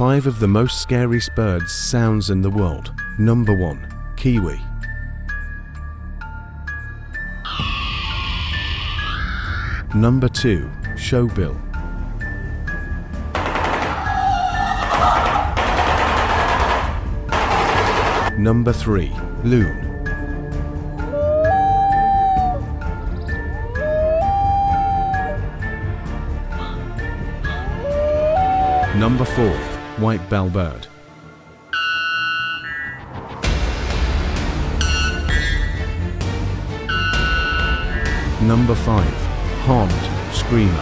5 of the most scariest birds sounds in the world. Number 1. Kiwi. Number 2. Showbill. Number 3. Loon. Number 4. White bellbird. Number 5. Horned screamer.